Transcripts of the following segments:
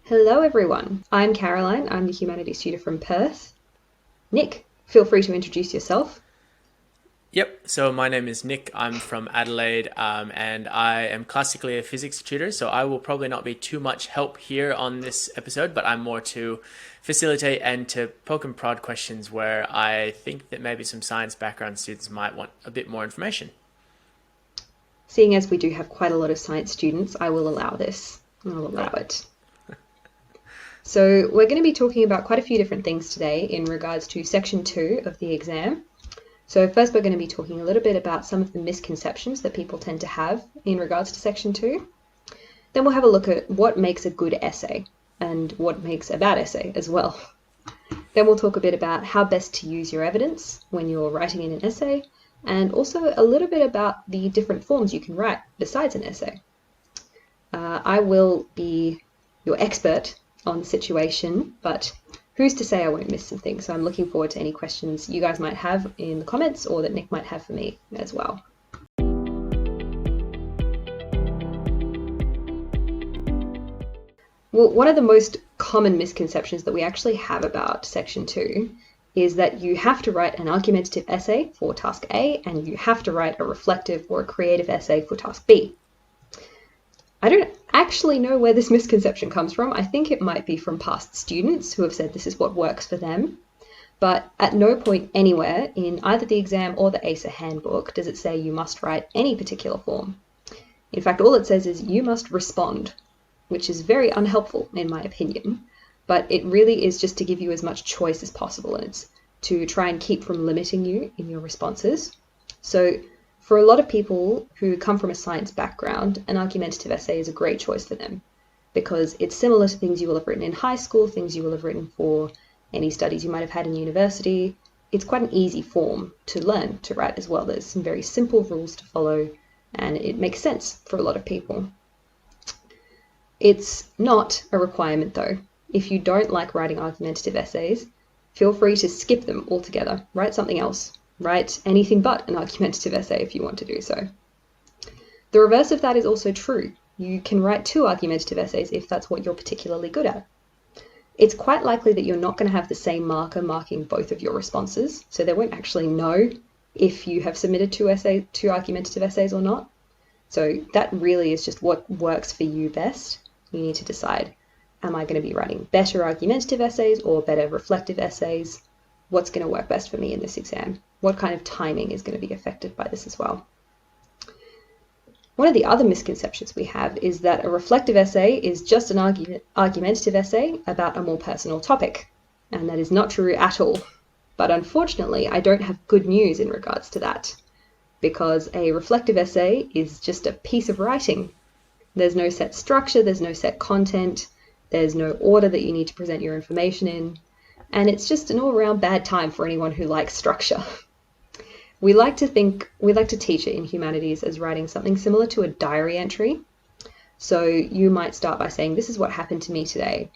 Hello everyone, I'm Caroline, I'm the Humanities tutor from Perth. Nick, feel free to introduce yourself. Yep, so my name is Nick. I'm from Adelaide, and I am classically a physics tutor, so I will probably not be too much help here on this episode, but I'm more to facilitate and to poke and prod questions where I think that maybe some science background students might want a bit more information. Seeing as we do have quite a lot of science students, I will allow this. I'll allow Cool. it. So we're going to be talking about quite a few different things today in regards to section 2 of the exam. So first we're going to be talking a little bit about some of the misconceptions that people tend to have in regards to section 2. Then we'll have a look at what makes a good essay and what makes a bad essay as well. Then we'll talk a bit about how best to use your evidence when you're writing in an essay, and also a little bit about the different forms you can write besides an essay. I will be your expert on the situation, but who's to say I won't miss some things? So I'm looking forward to any questions you guys might have in the comments or that Nick might have for me as well. Well, one of the most common misconceptions that we actually have about section 2 is that you have to write an argumentative essay for task A and you have to write a reflective or a creative essay for task B. I don't actually know where this misconception comes from. I think it might be from past students who have said this is what works for them. But at no point anywhere in either the exam or the ACER handbook does it say you must write any particular form. In fact, all it says is you must respond, which is very unhelpful in my opinion. But it really is just to give you as much choice as possible, and it's to try and keep from limiting you in your responses. So for a lot of people who come from a science background, an argumentative essay is a great choice for them because it's similar to things you will have written in high school, things you will have written for any studies you might have had in university. It's quite an easy form to learn to write as well. There's some very simple rules to follow and it makes sense for a lot of people. It's not a requirement though. If you don't like writing argumentative essays, feel free to skip them altogether. Write something else. Write anything but an argumentative essay if you want to do so. The reverse of that is also true. You can write 2 argumentative essays if that's what you're particularly good at. It's quite likely that you're not going to have the same marker marking both of your responses, so they won't actually know if you have submitted 2 argumentative essays or not. So that really is just what works for you best. You need to decide, am I going to be writing better argumentative essays or better reflective essays? What's going to work best for me in this exam? What kind of timing is going to be affected by this as well? One of the other misconceptions we have is that a reflective essay is just an argumentative essay about a more personal topic, and that is not true at all. But unfortunately, I don't have good news in regards to that, because a reflective essay is just a piece of writing. There's no set structure, there's no set content, there's no order that you need to present your information in, and it's just an all-around bad time for anyone who likes structure. We like to teach it in humanities as writing something similar to a diary entry. So you might start by saying, this is what happened to me today,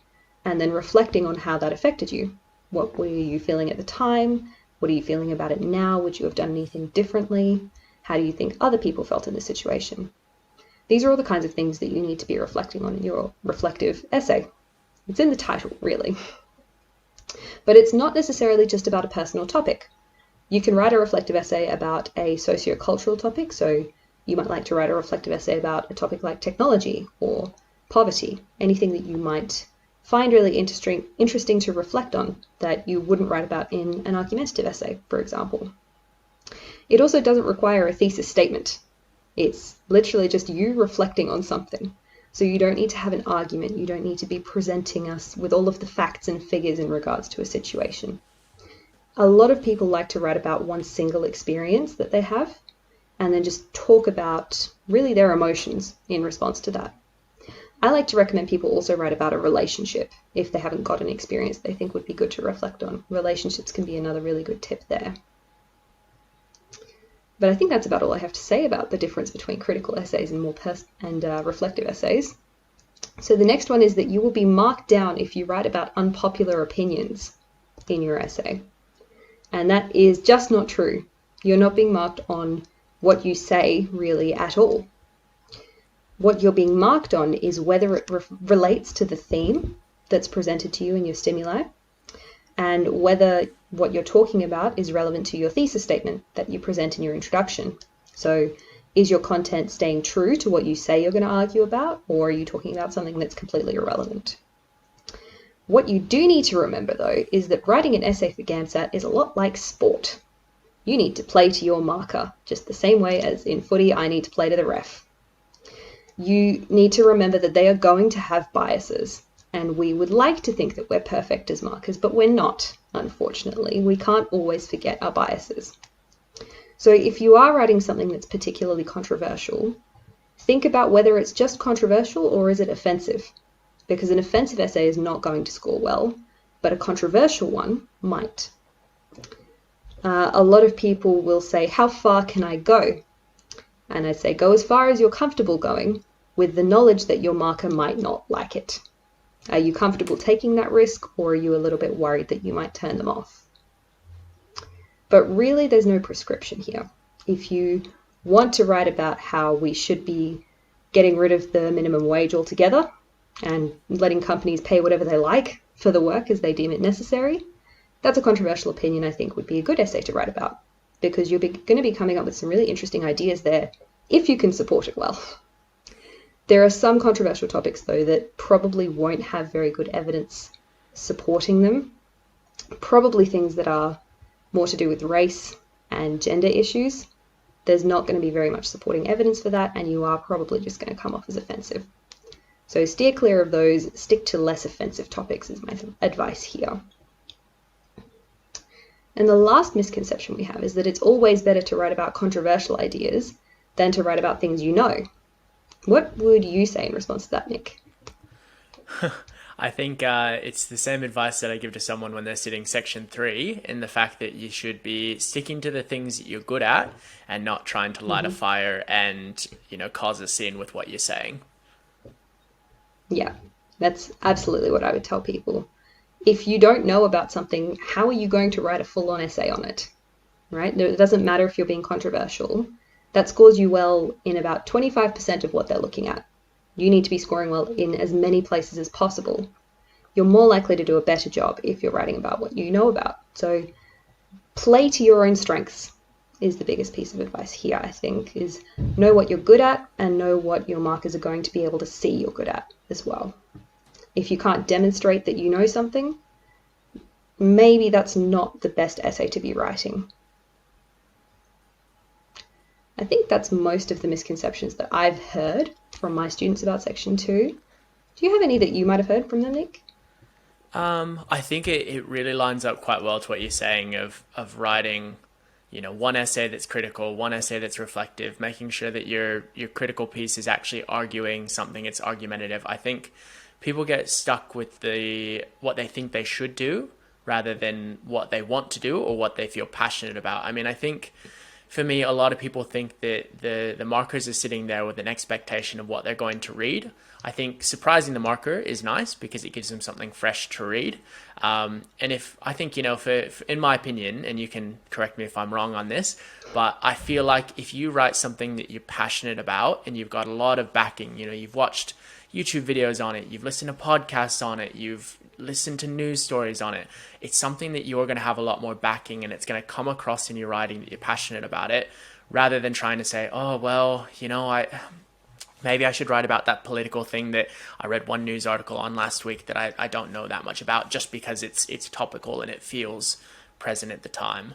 and then reflecting on how that affected you. What were you feeling at the time? What are you feeling about it now? Would you have done anything differently? How do you think other people felt in this situation? These are all the kinds of things that you need to be reflecting on in your reflective essay. It's in the title, really. But it's not necessarily just about a personal topic. You can write a reflective essay about a socio-cultural topic, so you might like to write a reflective essay about a topic like technology or poverty, anything that you might find really interesting to reflect on that you wouldn't write about in an argumentative essay, for example. It also doesn't require a thesis statement. It's literally just you reflecting on something. So you don't need to have an argument, you don't need to be presenting us with all of the facts and figures in regards to a situation. A lot of people like to write about one single experience that they have and then just talk about really their emotions in response to that. I like to recommend people also write about a relationship if they haven't got an experience they think would be good to reflect on. Relationships can be another really good tip there. But I think that's about all I have to say about the difference between critical essays and reflective essays. So the next one is that you will be marked down if you write about unpopular opinions in your essay. And that is just not true. You're not being marked on what you say really at all. What you're being marked on is whether it relates to the theme that's presented to you in your stimuli, and whether what you're talking about is relevant to your thesis statement that you present in your introduction. So is your content staying true to what you say you're going to argue about, or are you talking about something that's completely irrelevant? What you do need to remember, though, is that writing an essay for GAMSAT is a lot like sport. You need to play to your marker, just the same way as in footy I need to play to the ref. You need to remember that they are going to have biases, and we would like to think that we're perfect as markers, but we're not, unfortunately. We can't always forget our biases. So if you are writing something that's particularly controversial, think about whether it's just controversial or is it offensive. Because an offensive essay is not going to score well, but a controversial one might. A lot of people will say, how far can I go? And I say, go as far as you're comfortable going, with the knowledge that your marker might not like it. Are you comfortable taking that risk, or are you a little bit worried that you might turn them off? But really, there's no prescription here. If you want to write about how we should be getting rid of the minimum wage altogether, and letting companies pay whatever they like for the work as they deem it necessary, that's a controversial opinion I think would be a good essay to write about, because you're going to be coming up with some really interesting ideas there if you can support it well. There are some controversial topics, though, that probably won't have very good evidence supporting them. Probably things that are more to do with race and gender issues. There's not going to be very much supporting evidence for that, and you are probably just going to come off as offensive. So steer clear of those, stick to less offensive topics is my advice here. And the last misconception we have is that it's always better to write about controversial ideas than to write about things you know. What would you say in response to that, Nick? I think it's the same advice that I give to someone when they're sitting section 3, in the fact that you should be sticking to the things that you're good at and not trying to light a fire and, cause a scene with what you're saying. Yeah, that's absolutely what I would tell people. If you don't know about something, how are you going to write a full-on essay on it, right? It doesn't matter if you're being controversial. That scores you well in about 25% of what they're looking at. You need to be scoring well in as many places as possible. You're more likely to do a better job if you're writing about what you know about. So play to your own strengths is the biggest piece of advice here, I think, is know what you're good at and know what your markers are going to be able to see you're good at as well. If you can't demonstrate that you know something, maybe that's not the best essay to be writing. I think that's most of the misconceptions that I've heard from my students about Section 2. Do you have any that you might have heard from them, Nick? I think it really lines up quite well to what you're saying of writing, one essay that's critical, one essay that's reflective, making sure that your critical piece is actually arguing something, it's argumentative. I think people get stuck with what they think they should do rather than what they want to do or what they feel passionate about. I mean, I think for me, a lot of people think that the markers are sitting there with an expectation of what they're going to read. I think surprising the marker is nice because it gives them something fresh to read. And in my opinion, and you can correct me if I'm wrong on this, but I feel like if you write something that you're passionate about and you've got a lot of backing, you've watched YouTube videos on it, you've listened to podcasts on it, you've listened to news stories on it, it's something that you're going to have a lot more backing and it's going to come across in your writing that you're passionate about it, rather than trying to say, oh, well, maybe I should write about that political thing that I read one news article on last week that I don't know that much about, just because it's topical and it feels present at the time.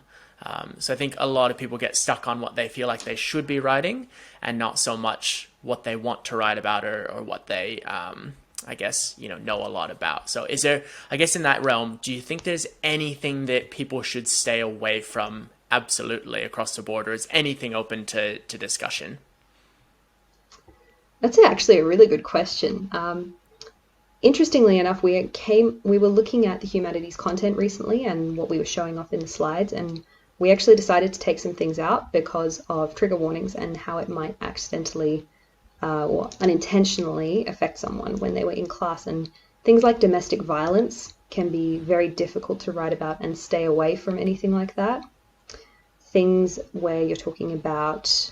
So I think a lot of people get stuck on what they feel like they should be writing and not so much what they want to write about or what they, know a lot about. So is there, I guess in that realm, do you think there's anything that people should stay away from absolutely across the board, or is anything open to discussion? That's actually a really good question. Interestingly enough, we were looking at the humanities content recently and what we were showing off in the slides, and we actually decided to take some things out because of trigger warnings and how it might accidentally or unintentionally affect someone when they were in class. And things like domestic violence can be very difficult to write about and stay away from anything like that. Things where you're talking about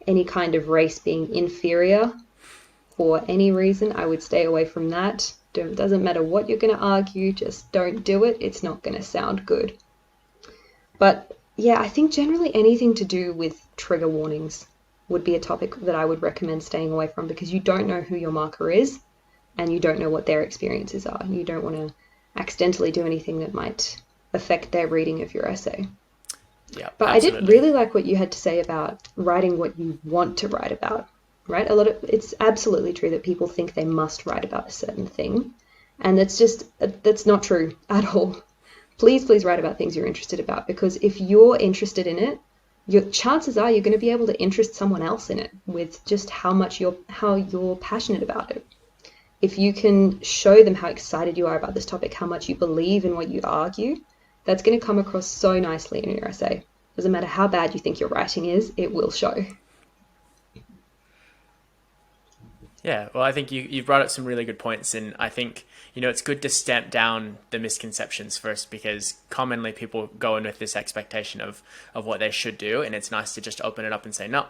any kind of race being inferior for any reason, I would stay away from that. It doesn't matter what you're going to argue, just don't do it. It's not going to sound good. But yeah, I think generally anything to do with trigger warnings would be a topic that I would recommend staying away from, because you don't know who your marker is and you don't know what their experiences are. You don't want to accidentally do anything that might affect their reading of your essay. Yeah, but absolutely. I did really like what you had to say about writing what you want to write about, right? It's absolutely true that people think they must write about a certain thing, and that's not true at all. Please write about things you're interested about, because if you're interested in it, your chances are you're going to be able to interest someone else in it with just how you're passionate about it. If you can show them how excited you are about this topic, how much you believe in what you argue, that's going to come across so nicely in your essay. Doesn't matter how bad you think your writing is, it will show. Yeah, well, I think you brought up some really good points, and I think, it's good to stamp down the misconceptions first, because commonly people go in with this expectation of what they should do, and it's nice to just open it up and say, no,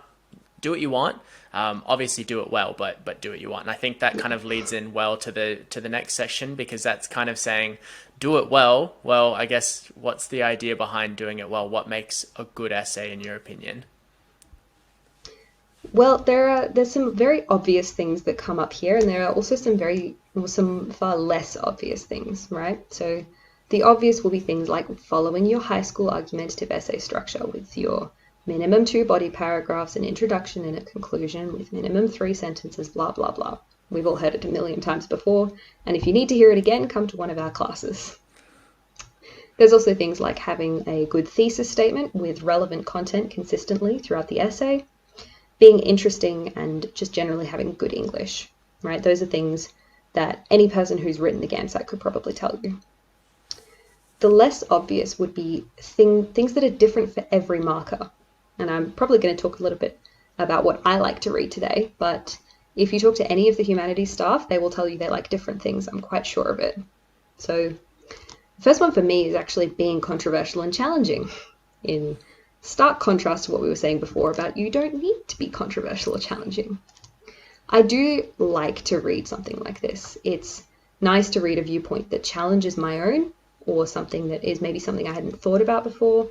do what you want. Obviously, do it well, but do what you want. And I think that kind of leads in well to the next section, because that's kind of saying, do it well. Well, I guess what's the idea behind doing it well? What makes a good essay in your opinion? Well, there's some very obvious things that come up here, and there are also some far less obvious things, right? So the obvious will be things like following your high school argumentative essay structure with your minimum 2 body paragraphs, an introduction and a conclusion with minimum 3 sentences, blah, blah, blah. We've all heard it a million times before, and if you need to hear it again, come to one of our classes. There's also things like having a good thesis statement with relevant content consistently throughout the essay, being interesting, and just generally having good English, right? Those are things that any person who's written the GAMSAT could probably tell you. The less obvious would be things that are different for every marker. And I'm probably going to talk a little bit about what I like to read today, but if you talk to any of the humanities staff, they will tell you they like different things. I'm quite sure of it. So the first one for me is actually being controversial and challenging, in stark contrast to what we were saying before about you don't need to be controversial or challenging. I do like to read something like this. It's nice to read a viewpoint that challenges my own, or something that is maybe something I hadn't thought about before.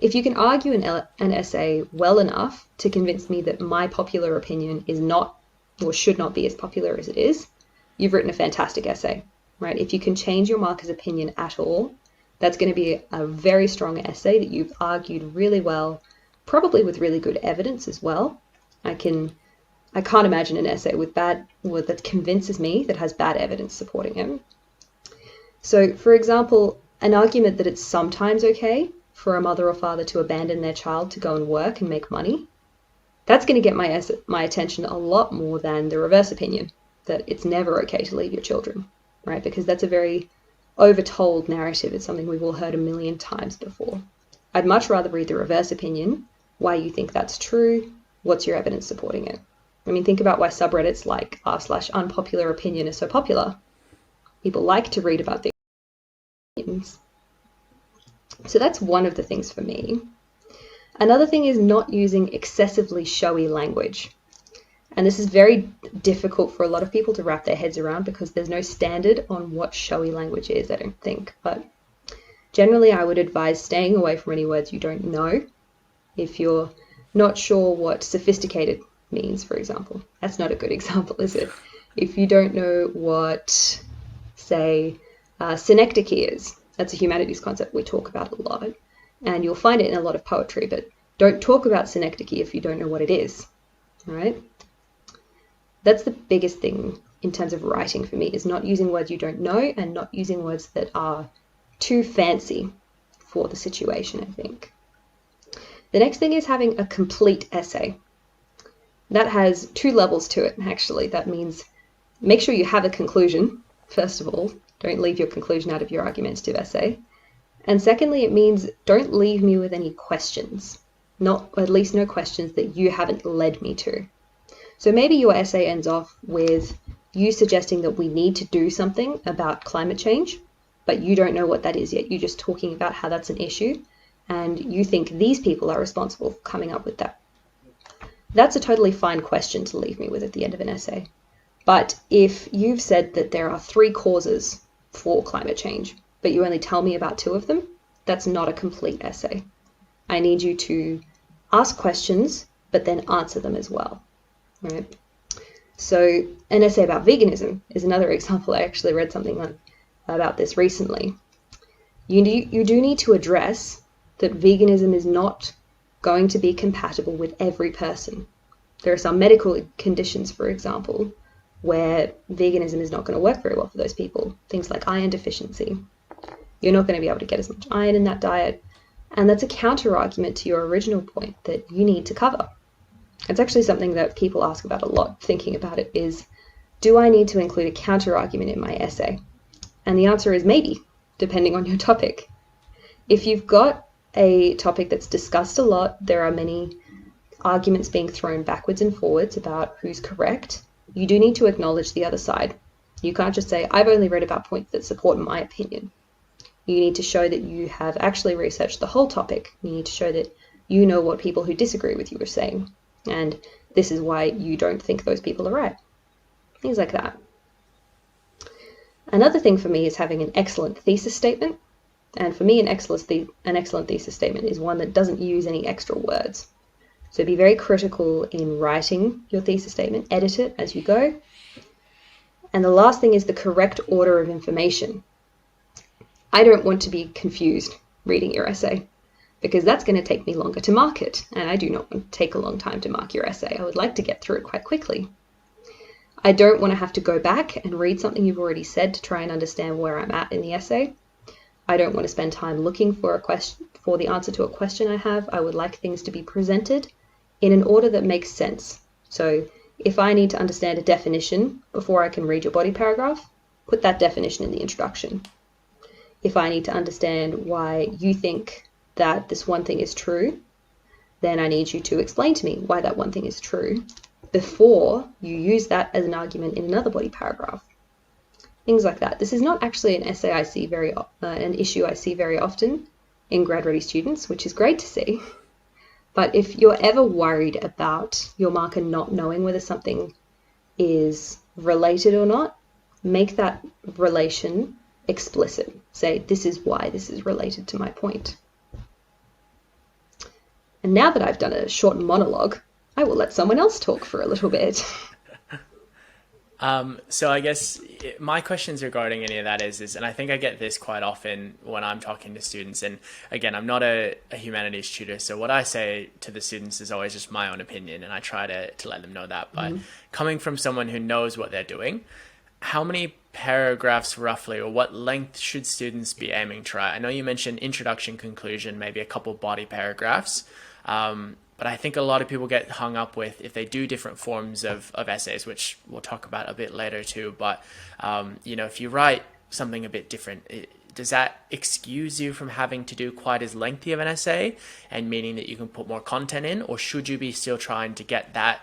If you can argue an essay well enough to convince me that my popular opinion is not or should not be as popular as it is, you've written a fantastic essay, right? If you can change your marker's opinion at all, that's going to be a very strong essay that you've argued really well, probably with really good evidence as well. I can't imagine an essay that convinces me that has bad evidence supporting it. So, for example, an argument that it's sometimes okay for a mother or father to abandon their child to go and work and make money, that's going to get my attention a lot more than the reverse opinion, that it's never okay to leave your children, right? Because that's a very overtold narrative. It's something we've all heard a million times before. I'd much rather read the reverse opinion, why you think that's true, what's your evidence supporting it. I mean, think about why subreddits like r/unpopular opinion are so popular. People like to read about the opinions. So that's one of the things for me. Another thing is not using excessively showy language. And this is very difficult for a lot of people to wrap their heads around, because there's no standard on what showy language is, I don't think. But generally, I would advise staying away from any words you don't know. If you're not sure what sophisticated means, for example, that's not a good example, is it? If you don't know what, say, synecdoche is, that's a humanities concept we talk about a lot, and you'll find it in a lot of poetry, but don't talk about synecdoche if you don't know what it is, all right? That's the biggest thing in terms of writing for me, is not using words you don't know and not using words that are too fancy for the situation, I think. The next thing is having a complete essay. That has 2 levels to it, actually. That means make sure you have a conclusion, first of all. Don't leave your conclusion out of your argumentative essay. And secondly, it means don't leave me with any questions, at least no questions that you haven't led me to. So maybe your essay ends off with you suggesting that we need to do something about climate change, but you don't know what that is yet. You're just talking about how that's an issue, and you think these people are responsible for coming up with that. That's a totally fine question to leave me with at the end of an essay. But if you've said that there are 3 causes for climate change, but you only tell me about 2 of them, that's not a complete essay. I need you to ask questions, but then answer them as well, right? So an essay about veganism is another example. I actually read something about this recently. You do need to address that veganism is not going to be compatible with every person. There are some medical conditions, for example, where veganism is not going to work very well for those people. Things like iron deficiency. You're not going to be able to get as much iron in that diet. And that's a counter-argument to your original point that you need to cover. It's actually something that people ask about a lot, thinking about it, is, do I need to include a counter-argument in my essay? And the answer is maybe, depending on your topic. If you've got a topic that's discussed a lot, there are many arguments being thrown backwards and forwards about who's correct, you do need to acknowledge the other side. You can't just say, I've only read about points that support my opinion. You need to show that you have actually researched the whole topic. You need to show that you know what people who disagree with you are saying. And this is why you don't think those people are right. Things like that. Another thing for me is having an excellent thesis statement. And for me, an excellent thesis statement is one that doesn't use any extra words. So be very critical in writing your thesis statement, edit it as you go. And the last thing is the correct order of information. I don't want to be confused reading your essay, because that's going to take me longer to mark it, and I do not want to take a long time to mark your essay. I would like to get through it quite quickly. I don't want to have to go back and read something you've already said to try and understand where I'm at in the essay. I don't want to spend time looking for the answer to a question I have. I would like things to be presented in an order that makes sense. So if I need to understand a definition before I can read your body paragraph, put that definition in the introduction. If I need to understand why you think that this one thing is true, then I need you to explain to me why that one thing is true before you use that as an argument in another body paragraph. Things like that. This is not actually an essay I see an issue I see very often in GradReady students, which is great to see. But if you're ever worried about your marker not knowing whether something is related or not, make that relation explicit. Say, this is why this is related to my point. And now that I've done a short monologue, I will let someone else talk for a little bit. So I guess my questions regarding any of that is, and I think I get this quite often when I'm talking to students, and again, I'm not a humanities tutor, so what I say to the students is always just my own opinion, and I try to let them know that. But coming from someone who knows what they're doing, how many paragraphs roughly, or what length should students be aiming to write? I know you mentioned introduction, conclusion, maybe a couple body paragraphs. But I think a lot of people get hung up with if they do different forms of essays, which we'll talk about a bit later too. But, if you write something a bit different, does that excuse you from having to do quite as lengthy of an essay, and meaning that you can put more content in? Or should you be still trying to get that,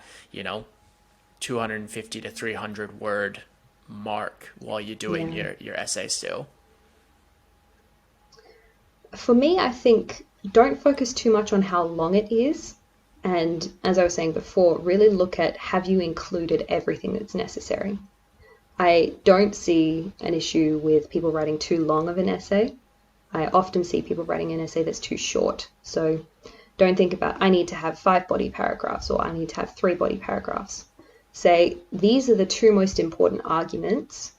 250 to 300 word mark while you're doing your essay still? For me, I think don't focus too much on how long it is. And as I was saying before, really look at, have you included everything that's necessary? I don't see an issue with people writing too long of an essay. I often see people writing an essay that's too short. So don't think about, I need to have 5 body paragraphs, or I need to have 3 body paragraphs. Say, these are the 2 most important arguments.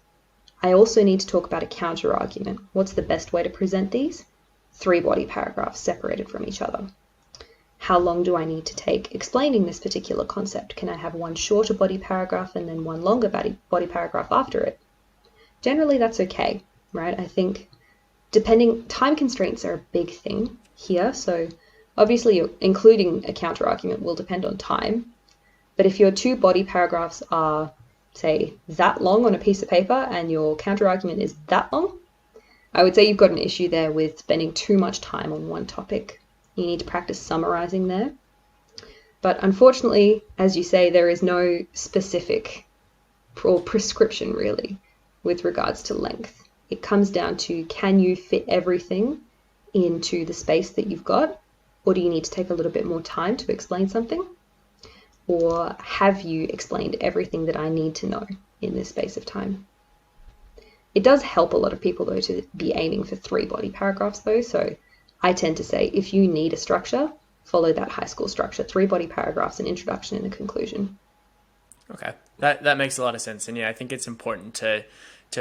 I also need to talk about a counter argument. What's the best way to present these? 3 body paragraphs separated from each other. How long do I need to take explaining this particular concept? Can I have one shorter body paragraph and then one longer body paragraph after it? Generally, that's okay, right? I think time constraints are a big thing here. So obviously, including a counter argument will depend on time. But if your 2 body paragraphs are, say, that long on a piece of paper and your counter argument is that long, I would say you've got an issue there with spending too much time on one topic. You need to practice summarizing there. But unfortunately, as you say, there is no specific or prescription really with regards to length. It comes down to, can you fit everything into the space that you've got, or do you need to take a little bit more time to explain something? Or have you explained everything that I need to know in this space of time? It does help a lot of people, though, to be aiming for 3 body paragraphs, though. So I tend to say, if you need a structure, follow that high school structure: 3 body paragraphs, an introduction and a conclusion. Okay, that makes a lot of sense, and yeah, I think it's important to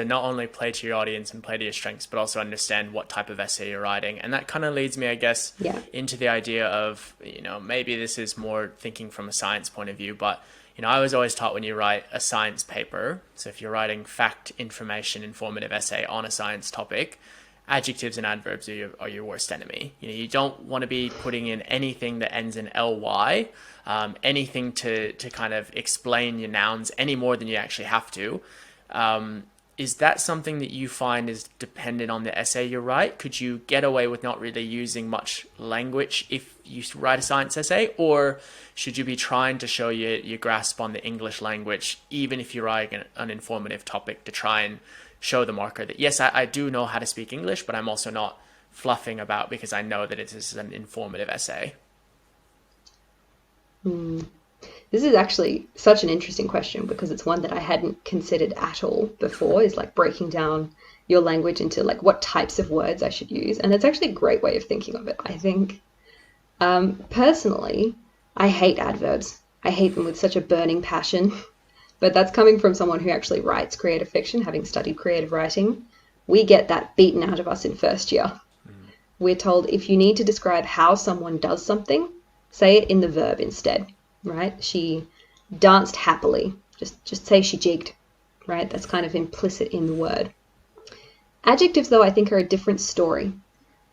not only play to your audience and play to your strengths, but also understand what type of essay you're writing, and that kind of leads me, I guess, Yeah. into the idea of, maybe this is more thinking from a science point of view, but I was always taught when you write a science paper, so if you're writing fact, information, informative essay on a science topic, adjectives and adverbs are your worst enemy. You don't want to be putting in anything that ends in ly, anything to kind of explain your nouns any more than you actually have to. Is that something that you find is dependent on the essay you write? Could you get away with not really using much language if you write a science essay? Or should you be trying to show your grasp on the English language, even if you're writing an informative topic, to try and show the marker that, yes, I do know how to speak English, but I'm also not fluffing about because I know that it is an informative essay? This is actually such an interesting question, because it's one that I hadn't considered at all before, is like breaking down your language into like what types of words I should use. And it's actually a great way of thinking of it, I think. Personally, I hate adverbs. I hate them with such a burning passion. But that's coming from someone who actually writes creative fiction, having studied creative writing. We get that beaten out of us in first year. We're told if you need to describe how someone does something, say it in the verb instead, right? She danced happily. Just say she jigged, right? That's kind of implicit in the word. Adjectives, though, I think are a different story,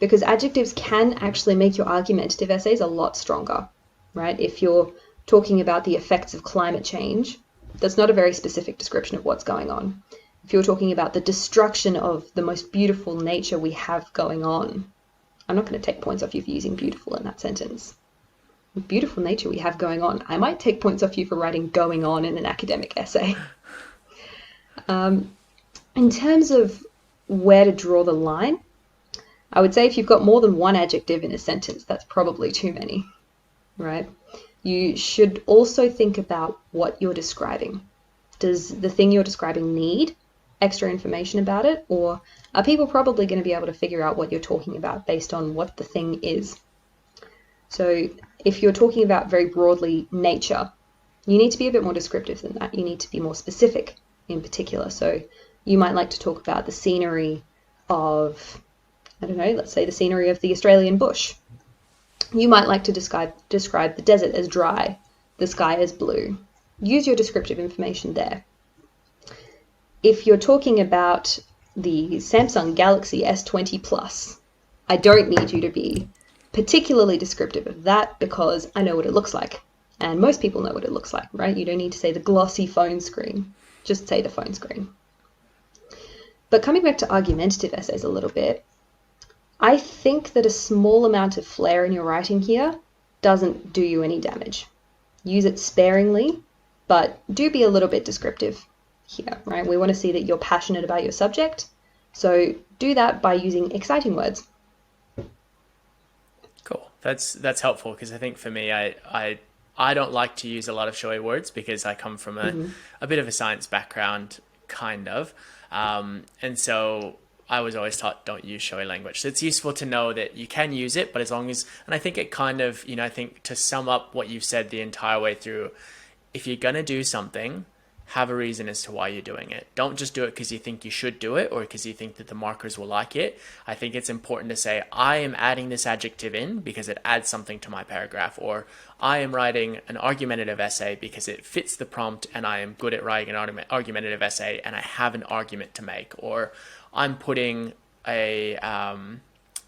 because adjectives can actually make your argumentative essays a lot stronger, right? If you're talking about the effects of climate change, that's not a very specific description of what's going on. If you're talking about the destruction of the most beautiful nature we have going on, I'm not going to take points off you for using beautiful in that sentence. Beautiful nature we have going on. I might take points off you for writing going on in an academic essay. In terms of where to draw the line, I would say if you've got more than one adjective in a sentence, that's probably too many, right? You should also think about what you're describing. Does the thing you're describing need extra information about it, or are people probably going to be able to figure out what you're talking about based on what the thing is? So if you're talking about very broadly nature, you need to be a bit more descriptive than that. You need to be more specific in particular. So you might like to talk about the scenery of, I don't know, let's say the scenery of the Australian bush. You might like to describe the desert as dry, the sky as blue. Use your descriptive information there. If you're talking about the Samsung Galaxy S20 Plus, I don't need you to be particularly descriptive of that, because I know what it looks like. And most people know what it looks like, right? You don't need to say the glossy phone screen. Just say the phone screen. But coming back to argumentative essays a little bit, I think that a small amount of flair in your writing here doesn't do you any damage. Use it sparingly, but do be a little bit descriptive here, right? We want to see that you're passionate about your subject, so do that by using exciting words. Cool. That's helpful, because I think for me, I don't like to use a lot of showy words because I come from a bit of a science background, kind of. And so I was always taught, don't use showy language. So it's useful to know that you can use it, but as long as, and I think it kind of, I think to sum up what you've said the entire way through, if you're going to do something, have a reason as to why you're doing it. Don't just do it because you think you should do it or because you think that the markers will like it. I think it's important to say, I am adding this adjective in because it adds something to my paragraph, or I am writing an argumentative essay because it fits the prompt and I am good at writing an argumentative essay and I have an argument to make, or I'm putting a,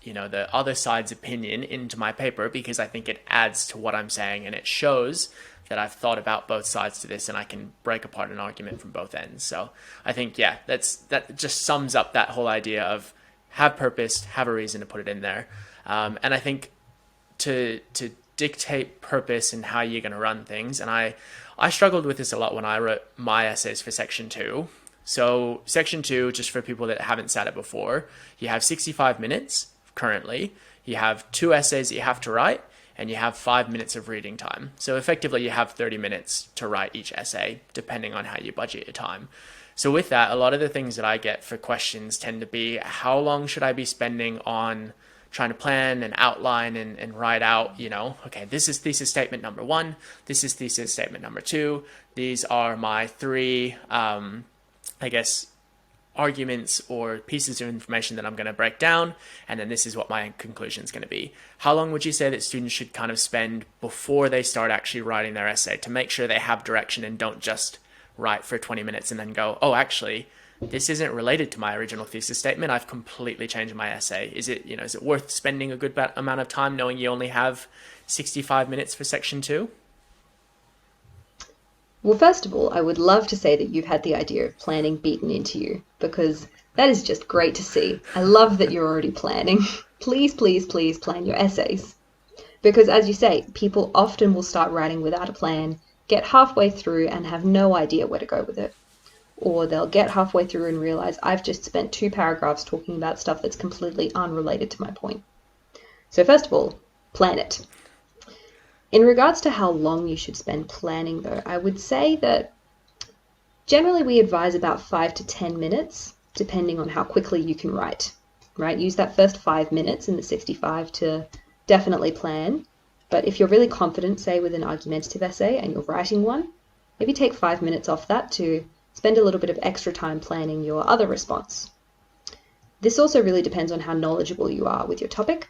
the other side's opinion into my paper because I think it adds to what I'm saying and it shows that I've thought about both sides to this and I can break apart an argument from both ends. So I think, yeah, that just sums up that whole idea of have purpose, have a reason to put it in there. And I think to dictate purpose and how you're going to run things, and I struggled with this a lot when I wrote my essays for Section 2. So Section 2, just for people that haven't sat it before, you have 65 minutes currently. You have 2 essays that you have to write, and you have 5 minutes of reading time. So effectively you have 30 minutes to write each essay, depending on how you budget your time. So with that, a lot of the things that I get for questions tend to be, how long should I be spending on trying to plan and outline and write out, okay, this is thesis statement number 1, this is thesis statement number 2, these are my 3, arguments or pieces of information that I'm going to break down, and then this is what my conclusion is going to be. How long would you say that students should kind of spend before they start actually writing their essay to make sure they have direction and don't just write for 20 minutes and then go, oh, actually, this isn't related to my original thesis statement. I've completely changed my essay. Is it worth spending a good amount of time knowing you only have 65 minutes for section 2? Well, first of all, I would love to say that you've had the idea of planning beaten into you, because that is just great to see. I love that you're already planning. Please, please, please plan your essays. Because as you say, people often will start writing without a plan, get halfway through and have no idea where to go with it. Or they'll get halfway through and realize I've just spent 2 paragraphs talking about stuff that's completely unrelated to my point. So first of all, plan it. In regards to how long you should spend planning though, I would say that generally we advise about 5 to 10 minutes, depending on how quickly you can write, right? Use that first 5 minutes in the 65 to definitely plan. But if you're really confident, say with an argumentative essay and you're writing one, maybe take 5 minutes off that to spend a little bit of extra time planning your other response. This also really depends on how knowledgeable you are with your topic,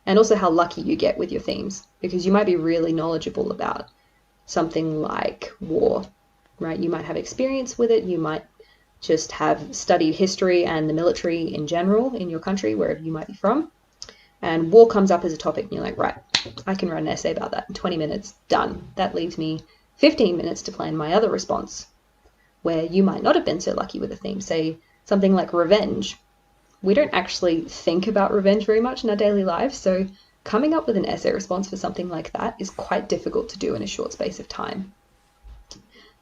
and also how lucky you get with your themes, because you might be really knowledgeable about something like war, right? You might have experience with it, you might just have studied history and the military in general in your country, wherever you might be from, and war comes up as a topic and you're like, right, I can write an essay about that in 20 minutes, done. That leaves me 15 minutes to plan my other response, where you might not have been so lucky with a theme, say something like revenge. We don't actually think about revenge very much in our daily lives, so coming up with an essay response for something like that is quite difficult to do in a short space of time.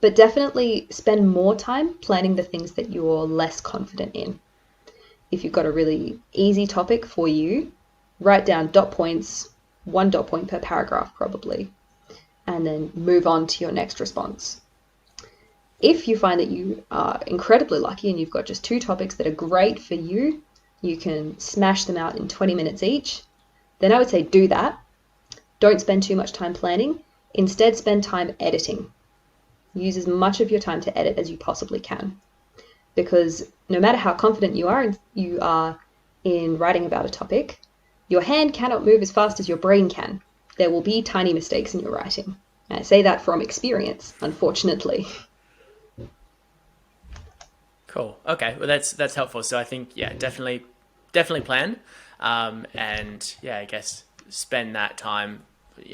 But definitely spend more time planning the things that you're less confident in. If you've got a really easy topic for you, write down dot points, 1 dot point per paragraph probably, and then move on to your next response. If you find that you are incredibly lucky and you've got just 2 topics that are great for you, you can smash them out in 20 minutes each, then I would say do that. Don't spend too much time planning. Instead, spend time editing. Use as much of your time to edit as you possibly can. Because no matter how confident you are in writing about a topic, your hand cannot move as fast as your brain can. There will be tiny mistakes in your writing. And I say that from experience, unfortunately. Cool. Okay. Well, that's helpful. So I think, yeah, definitely plan, and yeah, I guess spend that time,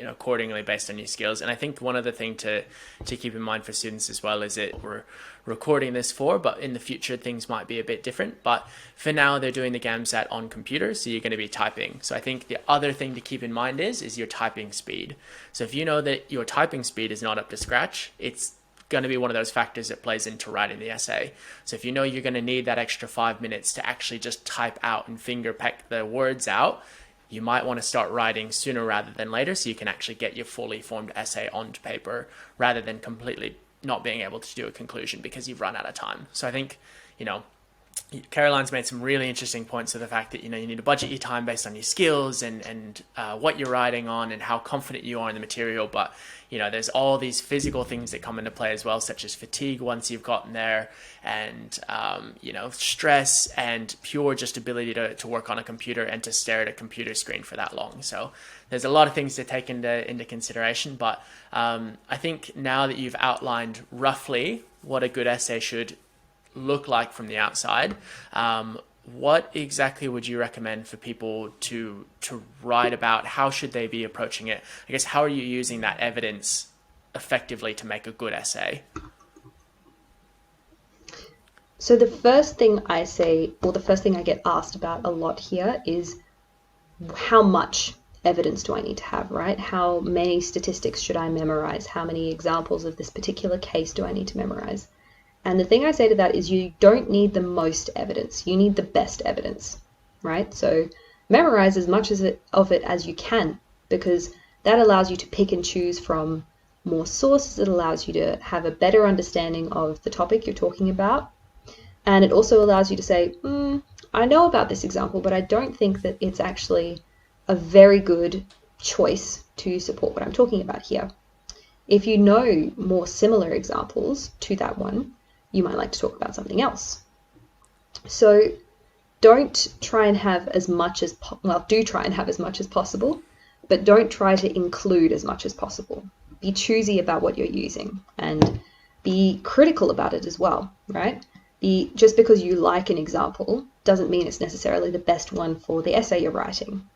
accordingly based on your skills. And I think one other thing to keep in mind for students as well is that we're recording this but in the future things might be a bit different. But for now, they're doing the GAMSAT on computers, so you're going to be typing. So I think the other thing to keep in mind is your typing speed. So if you know that your typing speed is not up to scratch, it's going to be one of those factors that plays into writing the essay. So if you know you're going to need that extra 5 minutes to actually just type out and finger peck the words out, you might want to start writing sooner rather than later, so you can actually get your fully formed essay onto paper rather than completely not being able to do a conclusion because you've run out of time. So I think, Caroline's made some really interesting points to the fact that, you need to budget your time based on your skills and what you're writing on and how confident you are in the material. But, there's all these physical things that come into play as well, such as fatigue once you've gotten there, and, stress and pure just ability to work on a computer and to stare at a computer screen for that long. So there's a lot of things to take into consideration. But I think now that you've outlined roughly what a good essay should look like from the outside, what exactly would you recommend for people to write about? How should they be approaching it? I guess, how are you using that evidence effectively to make a good essay? So the first thing I say, or the first thing I get asked about a lot here is, how much evidence do I need to have, right? How many statistics should I memorize? How many examples of this particular case do I need to memorize? And the thing I say to that is, you don't need the most evidence, you need the best evidence, right? So memorize as much of it as you can, because That allows you to pick and choose from more sources. It allows you to have a better understanding of the topic you're talking about. And it also allows you to say, I know about this example, but I don't think that it's actually a very good choice to support what I'm talking about here. If you know more similar examples to that one, you might like to talk about something else. So don't try and have as much as, do try and have as much as possible, but don't try to include as much as possible. Be choosy about what you're using and be critical about it as well, right? Just because you like an example doesn't mean it's necessarily the best one for the essay you're writing.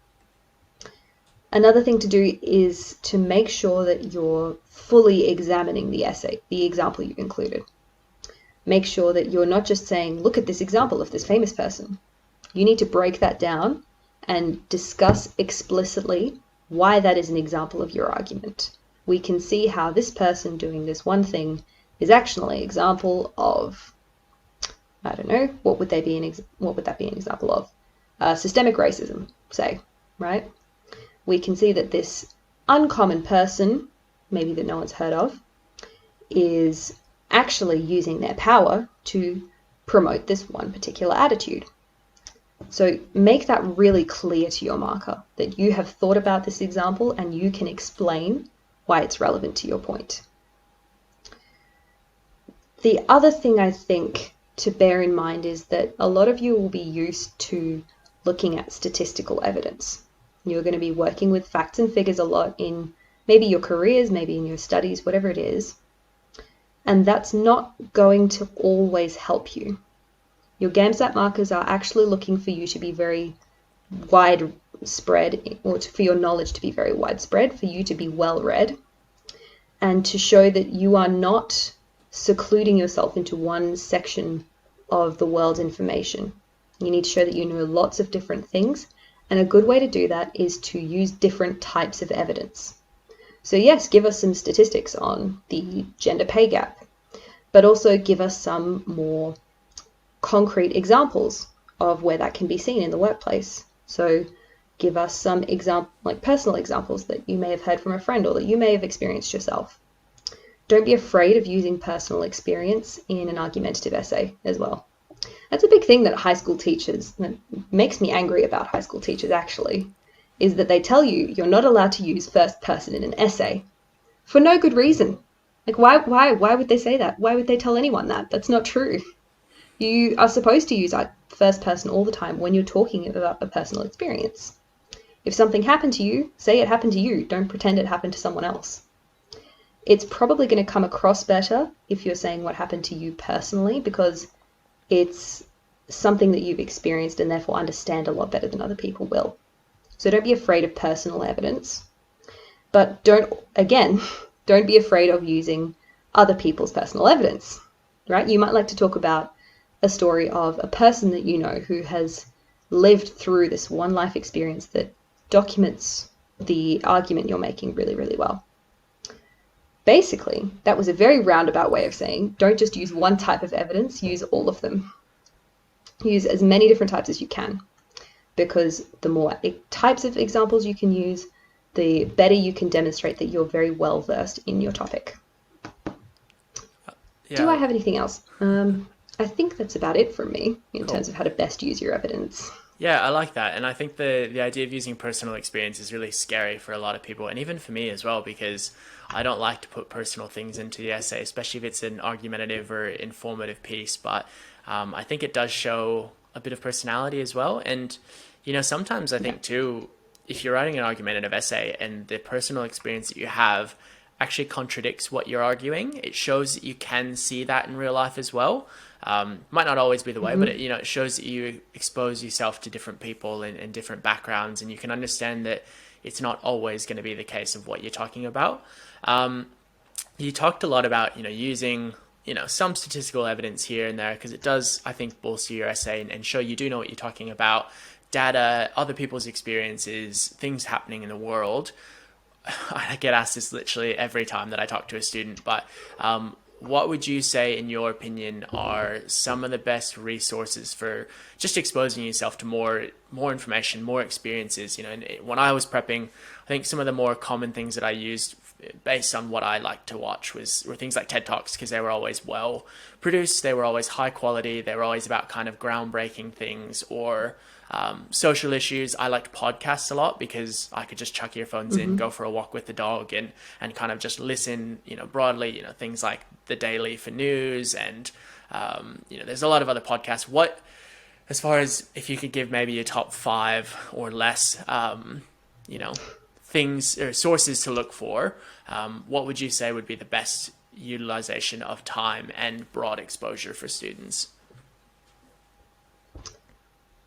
Another thing to do is to make sure that you're fully examining the essay, the example you've included. Make sure that you're not just saying, look at this example of this famous person. You need to break that down and discuss explicitly why that is an example of your argument. We can see how this person doing this one thing is actually an example of, I don't know, what would that be an example of? Systemic racism, say, right? We can see that this uncommon person, maybe that no one's heard of, is actually using their power to promote this one particular attitude. So make that really clear to your marker, that you have thought about this example and you can explain why it's relevant to your point. The other thing I think to bear in mind is that a lot of you will be used to looking at statistical evidence. You're going to be working with facts and figures a lot in maybe your careers, maybe in your studies, whatever it is. And that's not going to always help you. Your GAMSAT markers are actually looking for you to be very widespread, or for your knowledge to be very widespread, for you to be well read, and to show that you are not secluding yourself into one section of the world's information. You need to show that you know lots of different things, and a good way to do that is to use different types of evidence. So yes, give us some statistics on the gender pay gap, but also give us some more concrete examples of where that can be seen in the workplace. So give us some personal examples that you may have heard from a friend or that you may have experienced yourself. Don't be afraid of using personal experience in an argumentative essay as well. That's a big thing that high school teachers, that makes me angry about high school teachers actually, is that they tell you you're not allowed to use first person in an essay for no good reason. Like why would they say that? Why would they tell anyone that? That's not true. You are supposed to use first person all the time when you're talking about a personal experience. If something happened to you, say it happened to you. Don't pretend it happened to someone else. It's probably going to come across better if you're saying what happened to you personally, because it's something that you've experienced and therefore understand a lot better than other people will. So don't be afraid of personal evidence, but don't be afraid of using other people's personal evidence, right? You might like to talk about a story of a person that you know who has lived through this one life experience that documents the argument you're making really, really well. Basically, that was a very roundabout way of saying don't just use one type of evidence, use all of them. Use as many different types as you can, because the more types of examples you can use, the better you can demonstrate that you're very well versed in your topic. Yeah. Do I have anything else? I think that's about it from me in terms of how to best use your evidence. Yeah, I like that. And I think the idea of using personal experience is really scary for a lot of people, and even for me as well, because I don't like to put personal things into the essay, especially if it's an argumentative or informative piece. But I think it does show a bit of personality as well. And, sometimes I think too, if you're writing an argumentative essay and the personal experience that you have actually contradicts what you're arguing, it shows that you can see that in real life as well. Might not always be the way, but it shows that you expose yourself to different people and different backgrounds, and you can understand that it's not always going to be the case of what you're talking about. You talked a lot about, using, some statistical evidence here and there, because it does, I think, bolster your essay and show you do know what you're talking about, data, other people's experiences, things happening in the world. I get asked this literally every time that I talk to a student, but what would you say, in your opinion, are some of the best resources for just exposing yourself to more information, more experiences? You know, and when I was prepping, I think some of the more common things that I used based on what I like to watch were things like TED Talks, because they were always well produced, they were always high quality, they were always about kind of groundbreaking things, or social issues. I liked podcasts a lot because I could just chuck earphones in, go for a walk with the dog, and kind of just listen, broadly, things like The Daily for news, and there's a lot of other podcasts. As far as if you could give maybe a top 5 or less, things or sources to look for, what would you say would be the best utilization of time and broad exposure for students?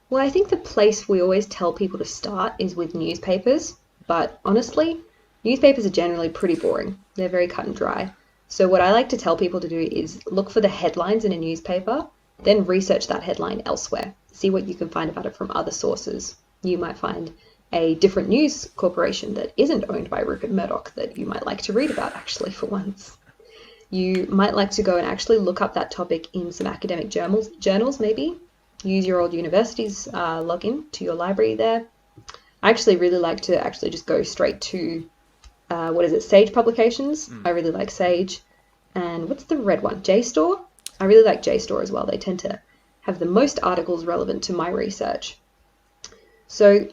Well, I think the place we always tell people to start is with newspapers, but honestly, newspapers are generally pretty boring. They're very cut and dry. So what I like to tell people to do is look for the headlines in a newspaper, then research that headline elsewhere. See what you can find about it from other sources. You might find a different news corporation that isn't owned by Rupert Murdoch that you might like to read about, actually, for once. You might like to go and actually look up that topic in some academic journals maybe. Use your old university's login to your library there. I actually really like to actually just go straight to, Sage Publications. I really like Sage. And what's the red one? JSTOR? I really like JSTOR as well. They tend to have the most articles relevant to my research. So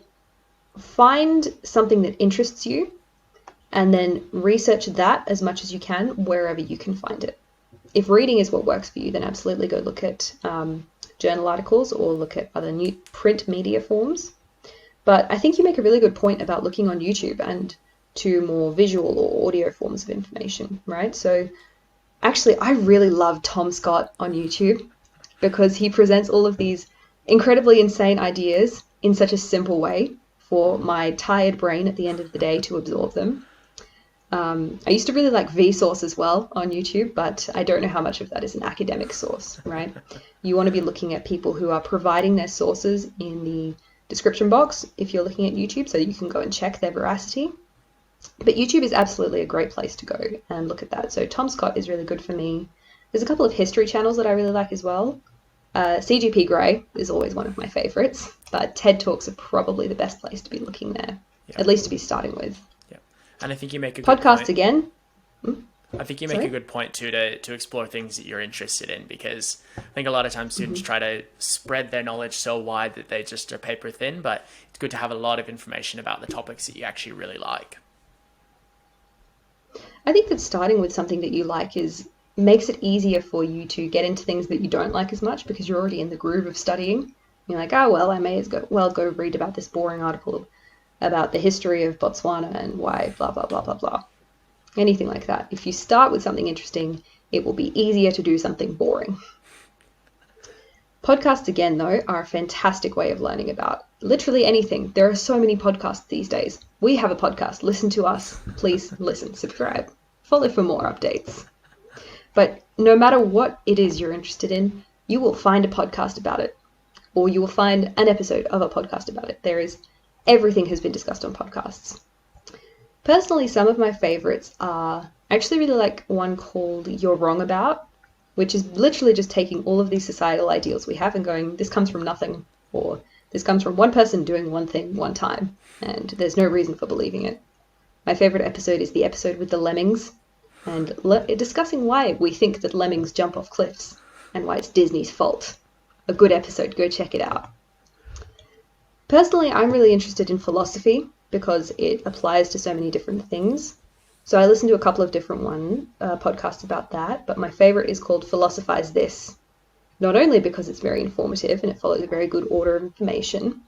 find something that interests you and then research that as much as you can wherever you can find it. If reading is what works for you, then absolutely go look at journal articles or look at other new print media forms. But I think you make a really good point about looking on YouTube and to more visual or audio forms of information, right? So actually, I really love Tom Scott on YouTube because he presents all of these incredibly insane ideas in such a simple way for my tired brain at the end of the day to absorb them. I used to really like Vsauce as well on YouTube, but I don't know how much of that is an academic source, right? You want to be looking at people who are providing their sources in the description box if you're looking at YouTube, so you can go and check their veracity. But YouTube is absolutely a great place to go and look at that. So Tom Scott is really good for me. There's a couple of history channels that I really like as well. CGP Grey is always one of my favorites, but TED Talks are probably the best place to be looking there, at least to be starting with. And I think you make a good podcast point. Again. I think you make a good point too to explore things that you're interested in, because I think a lot of times students try to spread their knowledge so wide that they just are paper thin, but it's good to have a lot of information about the topics that you actually really like. I think that starting with something that you like makes it easier for you to get into things that you don't like as much because you're already in the groove of studying. You're like, oh, well, I may as well go read about this boring article about the history of Botswana and why blah, blah, blah, blah, blah. Anything like that. If you start with something interesting, it will be easier to do something boring. Podcasts, again, though, are a fantastic way of learning about literally anything. There are so many podcasts these days. We have a podcast. Listen to us. Please listen, subscribe, follow for more updates. But no matter what it is you're interested in, you will find a podcast about it, or you will find an episode of a podcast about it. Everything has been discussed on podcasts. Personally, some of my favorites are, I actually really like one called You're Wrong About, which is literally just taking all of these societal ideals we have and going, this comes from nothing, or this comes from one person doing one thing one time, and there's no reason for believing it. My favorite episode is the episode with the lemmings, and discussing why we think that lemmings jump off cliffs, and why it's Disney's fault. A good episode, go check it out. Personally, I'm really interested in philosophy because it applies to so many different things. So I listened to a couple of different podcasts about that, but my favorite is called Philosophize This. Not only because it's very informative and it follows a very good order of information,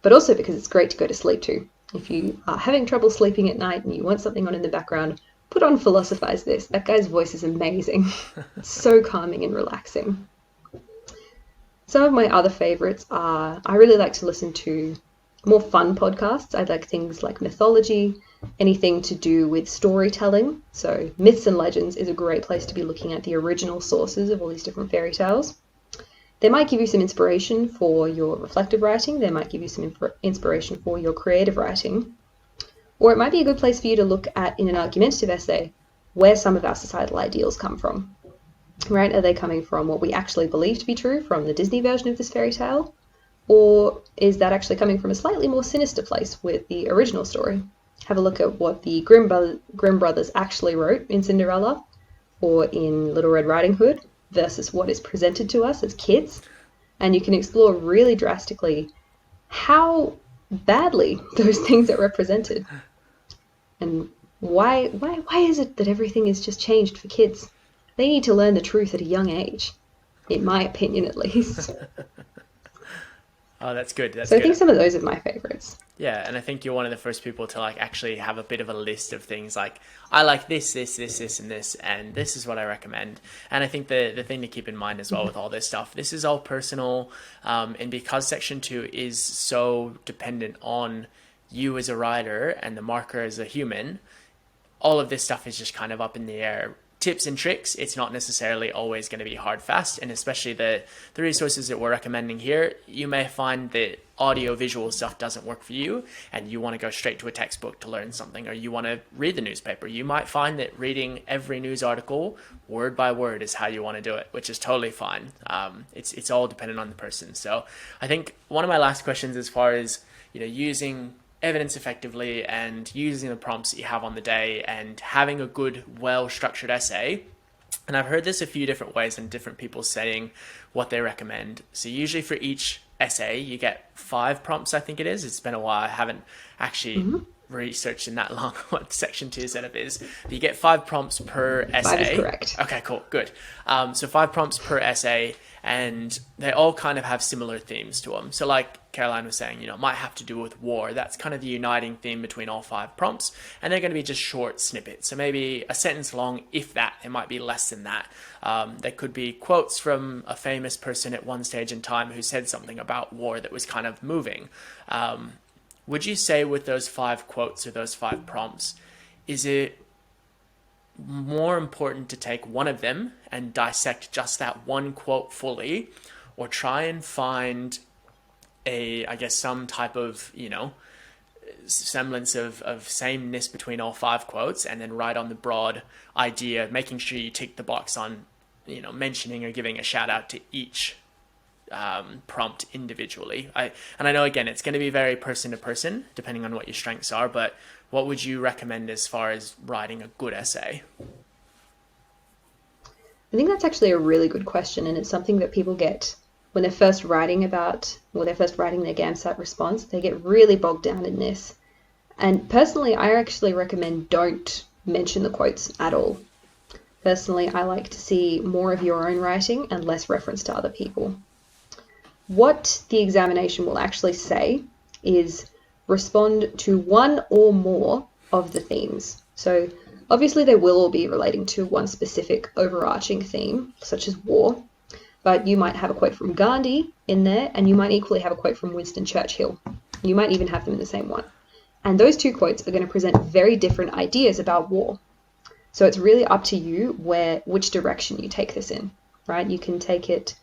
but also because it's great to go to sleep to. If you are having trouble sleeping at night and you want something on in the background, put on Philosophize This. That guy's voice is amazing. It's so calming and relaxing. Some of my other favorites are, I really like to listen to more fun podcasts. I like things like mythology, anything to do with storytelling. So Myths and Legends is a great place to be looking at the original sources of all these different fairy tales. They might give you some inspiration for your reflective writing. They might give you some inspiration for your creative writing. Or it might be a good place for you to look at in an argumentative essay where some of our societal ideals come from, right? Are they coming from what we actually believe to be true from the Disney version of this fairy tale? Or is that actually coming from a slightly more sinister place with the original story? Have a look at what the Grimm brothers actually wrote in Cinderella or in Little Red Riding Hood versus what is presented to us as kids. And you can explore really drastically how badly those things are represented. And why is it that everything is just changed for kids? They need to learn the truth at a young age, in my opinion at least. Oh, that's good. That's So I think good. some of those are my favorites. Yeah, and I think you're one of the first people to like actually have a bit of a list of things like I like this, and this is what I recommend. And I think the thing to keep in mind as well with all this stuff, this is all personal, and because Section 2 is so dependent on you as a writer and the marker as a human, all of this stuff is just kind of up in the air. Tips and tricks, it's not necessarily always going to be hard fast, and especially the resources that we're recommending here, you may find that audio visual stuff doesn't work for you and you want to go straight to a textbook to learn something, or you want to read the newspaper. You might find that reading every news article word by word is how you want to do it, which is totally fine. It's all dependent on the person. So I think one of my last questions, as far as using evidence effectively and using the prompts that you have on the day and having a good, well-structured essay. And I've heard this a few different ways and different people saying what they recommend. So usually for each essay, you get 5 prompts, I think it is. It's been a while. I haven't actually researched in that long what Section 2 setup is. But you get 5 prompts per essay. 5 is correct. Okay, cool, good. So 5 prompts per essay, and they all kind of have similar themes to them. So like Caroline was saying, it might have to do with war. That's kind of the uniting theme between all 5 prompts, and they're going to be just short snippets. So maybe a sentence long, if that. It might be less than that. There could be quotes from a famous person at one stage in time who said something about war that was kind of moving. Would you say with those 5 quotes or those 5 prompts, is it more important to take one of them and dissect just that one quote fully, or try and find some type of, semblance of sameness between all 5 quotes, and then write on the broad idea, making sure you tick the box on, mentioning or giving a shout out to each prompt individually. I know, again, it's going to be very person to person depending on what your strengths are, but what would you recommend as far as writing a good essay? I think that's actually a really good question, and it's something that people get when they're first writing their GAMSAT response. They get really bogged down in this. And personally, I actually recommend don't mention the quotes at all. Personally, I like to see more of your own writing and less reference to other people. What the examination will actually say is respond to one or more of the themes. So obviously they will all be relating to one specific overarching theme, such as war, but you might have a quote from Gandhi in there, and you might equally have a quote from Winston Churchill. You might even have them in the same one. And those 2 quotes are going to present very different ideas about war. So it's really up to you which direction you take this in, right? You can take it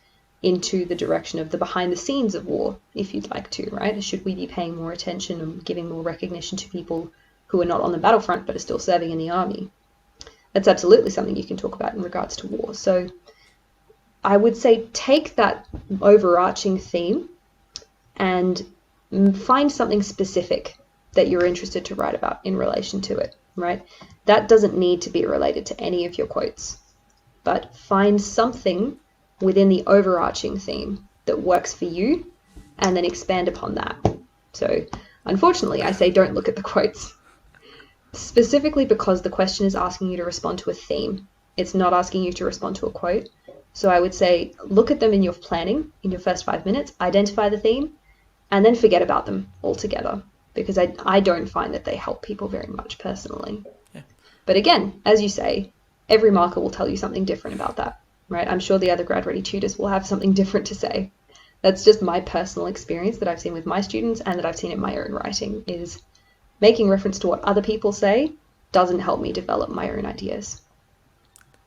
into the direction of the behind the scenes of war, if you'd like to, right? Should we be paying more attention and giving more recognition to people who are not on the battlefront but are still serving in the army? That's absolutely something you can talk about in regards to war. So I would say take that overarching theme and find something specific that you're interested to write about in relation to it, right? That doesn't need to be related to any of your quotes, but find something within the overarching theme that works for you, and then expand upon that. So unfortunately, I say don't look at the quotes, specifically because the question is asking you to respond to a theme. It's not asking you to respond to a quote. So I would say look at them in your planning, in your first 5 minutes, identify the theme, and then forget about them altogether, because I don't find that they help people very much personally. Yeah. But again, as you say, every marker will tell you something different about that. Right? I'm sure the other GradReady tutors will have something different to say. That's just my personal experience that I've seen with my students and that I've seen in my own writing, is making reference to what other people say doesn't help me develop my own ideas.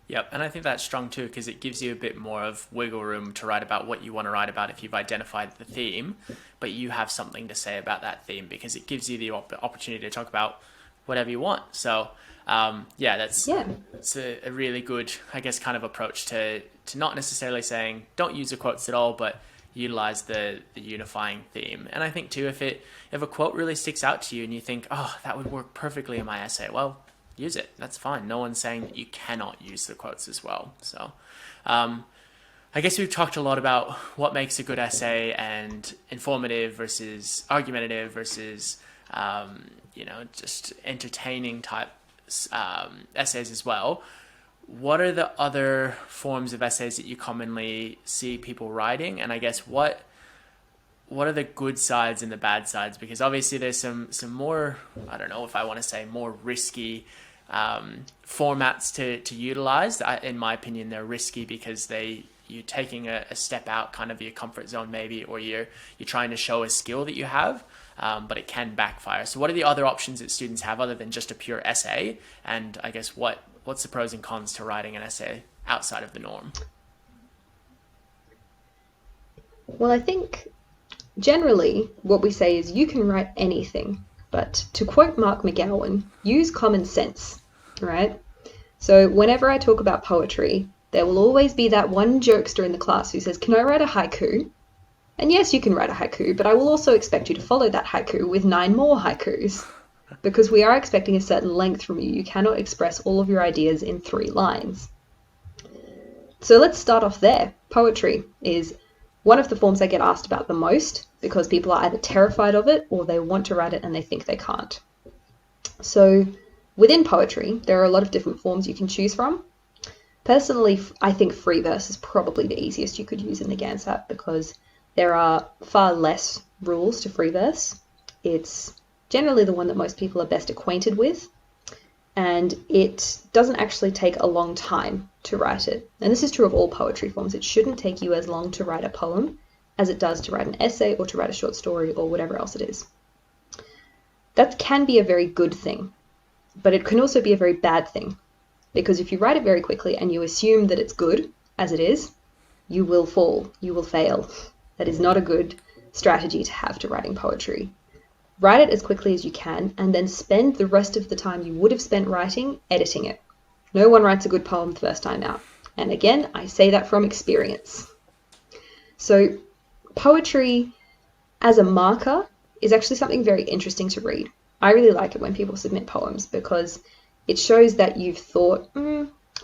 Yep, and I think that's strong too, because it gives you a bit more of wiggle room to write about what you want to write about if you've identified the theme, but you have something to say about that theme, because it gives you the opportunity to talk about whatever you want. So yeah, Yeah. it's a really good, I guess, kind of approach to not necessarily saying don't use the quotes at all, but utilize the unifying theme. And I think too, if a quote really sticks out to you and you think, oh, that would work perfectly in my essay, well, use it. That's fine. No one's saying that you cannot use the quotes as well. So I guess we've talked a lot about what makes a good essay and informative versus argumentative versus, just entertaining type essays as well. What are the other forms of essays that you commonly see people writing? And I guess what are the good sides and the bad sides? Because obviously there's some more, I don't know if I want to say more risky formats to utilize. In my opinion, they're risky because you're taking a step out kind of your comfort zone maybe, or you're trying to show a skill that you have, but it can backfire. So what are the other options that students have other than just a pure essay? And I guess what's the pros and cons to writing an essay outside of the norm? Well, I think generally what we say is you can write anything, but to quote Mark McGowan, use common sense, right? So whenever I talk about poetry, there will always be that one jokester in the class who says, can I write a haiku? And yes, you can write a haiku, but I will also expect you to follow that haiku with 9 more haikus, because we are expecting a certain length from you. You cannot express all of your ideas in 3 lines. So let's start off there. Poetry is one of the forms I get asked about the most because people are either terrified of it or they want to write it and they think they can't. So within poetry, there are a lot of different forms you can choose from. Personally, I think free verse is probably the easiest you could use in the GAMSAT because there are far less rules to free verse. It's generally the one that most people are best acquainted with, and it doesn't actually take a long time to write it. And this is true of all poetry forms. It shouldn't take you as long to write a poem as it does to write an essay or to write a short story or whatever else it is. That can be a very good thing, but it can also be a very bad thing, because if you write it very quickly and you assume that it's good as it is, you will fall, you will fail. That is not a good strategy to have to writing poetry. Write it as quickly as you can and then spend the rest of the time you would have spent writing editing it. No one writes a good poem the first time out. And again, I say that from experience. So poetry as a marker is actually something very interesting to read. I really like it when people submit poems because it shows that you've thought,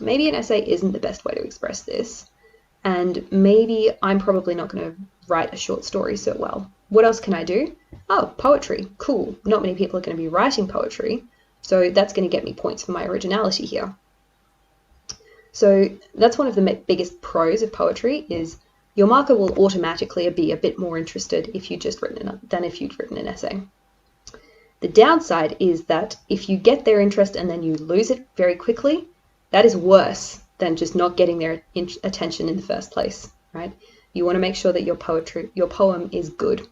maybe an essay isn't the best way to express this. And maybe I'm probably not going to write a short story so well. What else can I do? Oh, poetry. Cool. Not many people are going to be writing poetry, so that's going to get me points for my originality here. So that's one of the biggest pros of poetry is your marker will automatically be a bit more interested if you'd just written than if you'd written an essay. The downside is that if you get their interest and then you lose it very quickly, that is worse than just not getting their attention in the first place, right? You want to make sure that your poem is good.